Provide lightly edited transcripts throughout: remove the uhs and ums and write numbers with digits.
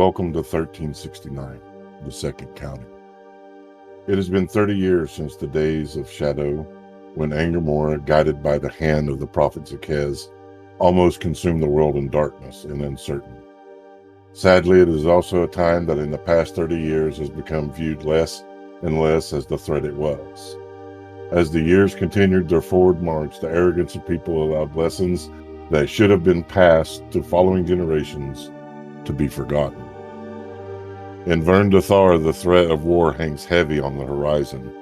Welcome to 1369, the second counting. It has been 30 years since the days of shadow, when Angermore, guided by the hand of the prophet Zakez, almost consumed the world in darkness and uncertainty. Sadly, it is also a time that in the past 30 years has become viewed less and less as the threat it was. As the years continued their forward march, the arrogance of people allowed lessons that should have been passed to following generations to be forgotten. In Vern Dathar, the threat of war hangs heavy on the horizon.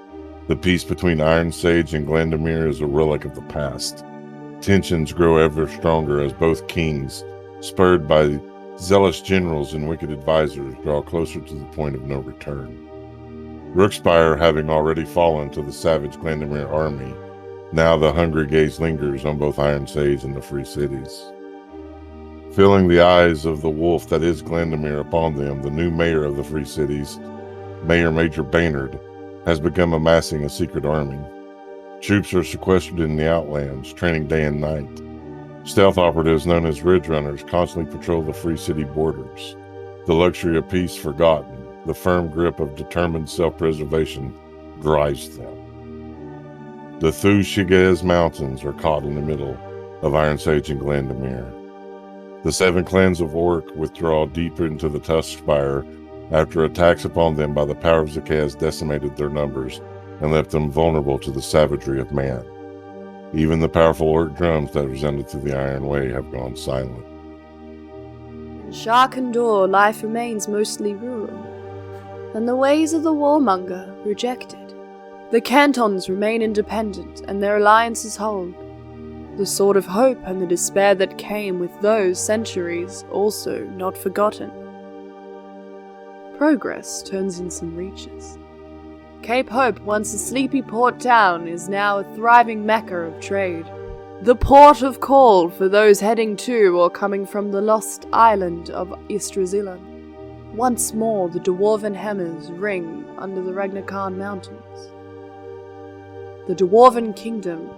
The peace between Iron Sage and Glandamir is a relic of the past. Tensions grow ever stronger as both kings, spurred by zealous generals and wicked advisors, draw closer to the point of no return. Rookspire having already fallen to the savage Glandamir army, now the hungry gaze lingers on both Iron Sage and the free cities. Filling the eyes of the wolf that is Glandamir upon them, the new mayor of the free cities, Mayor Major Baynard, has begun amassing a secret army. Troops are sequestered in the outlands, training day and night. Stealth operatives known as Ridge Runners constantly patrol the free city borders. The luxury of peace forgotten, the firm grip of determined self-preservation drives them. The Thu-Shigez Mountains are caught in the middle of Iron Sage and Glandamir. The 7 clans of Orc withdraw deeper into the Tuskspire after attacks upon them by the power of Zakez decimated their numbers and left them vulnerable to the savagery of man. Even the powerful Orc drums that resounded through the Iron Way have gone silent. In Sharkandor, life remains mostly rural, and the ways of the warmonger rejected. The cantons remain independent, and their alliances hold. The sword of hope and the despair that came with those centuries also not forgotten. Progress turns in some reaches. Cape Hope, once a sleepy port town, is now a thriving mecca of trade. The port of call for those heading to or coming from the lost island of Yggdrasil. Once more the dwarven hammers ring under the Ragnarskan Mountains. The dwarven kingdom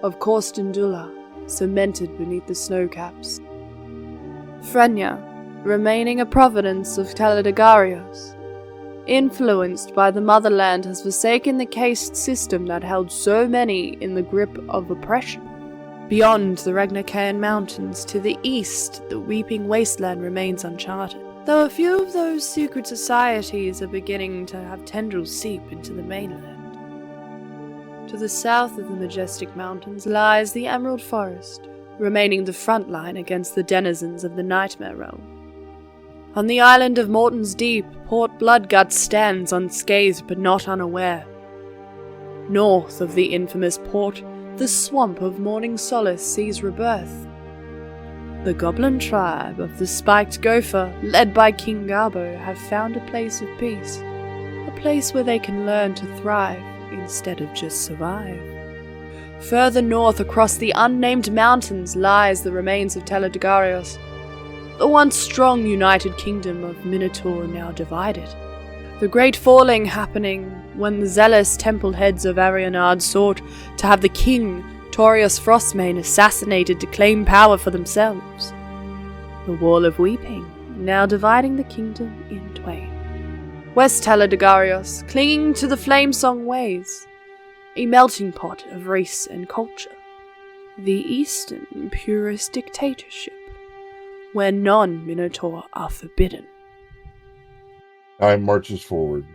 of Korstendula, cemented beneath the snowcaps. Frenya, remaining a province of Teledagarios, influenced by the motherland, has forsaken the caste system that held so many in the grip of oppression. Beyond the Ragnarskan Mountains, to the east, the weeping wasteland remains uncharted, though a few of those secret societies are beginning to have tendrils seep into the mainland. To the south of the majestic mountains lies the Emerald Forest, remaining the front line against the denizens of the Nightmare Realm. On the island of Morton's Deep, Port Bloodgut stands unscathed but not unaware. North of the infamous port, the swamp of Morning Solace sees rebirth. The goblin tribe of the Spiked Gopher, led by King Garbo, have found a place of peace, a place where they can learn to thrive instead of just survive. Further north across the unnamed mountains lies the remains of Teledagarios, the once strong united kingdom of Minotaur now divided. The great falling happening when the zealous temple heads of Arianard sought to have the king, Torius Frostmane, assassinated to claim power for themselves. The Wall of Weeping now dividing the kingdom in twain. West Teledagarios, clinging to the Flamesong ways, a melting pot of race and culture. The Eastern purest dictatorship, where non-Minotaur are forbidden. Time marches forward.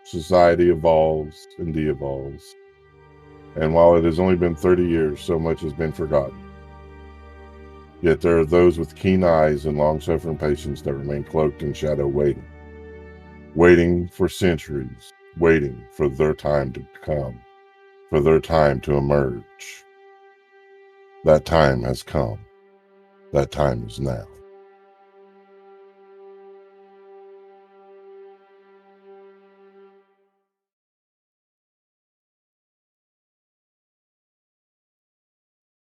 Society evolves and de-evolves. And while it has only been 30 years, so much has been forgotten. Yet there are those with keen eyes and long-suffering patience that remain cloaked in shadow, waiting for centuries, waiting for their time to come, for their time to emerge. That time has come. That time is now.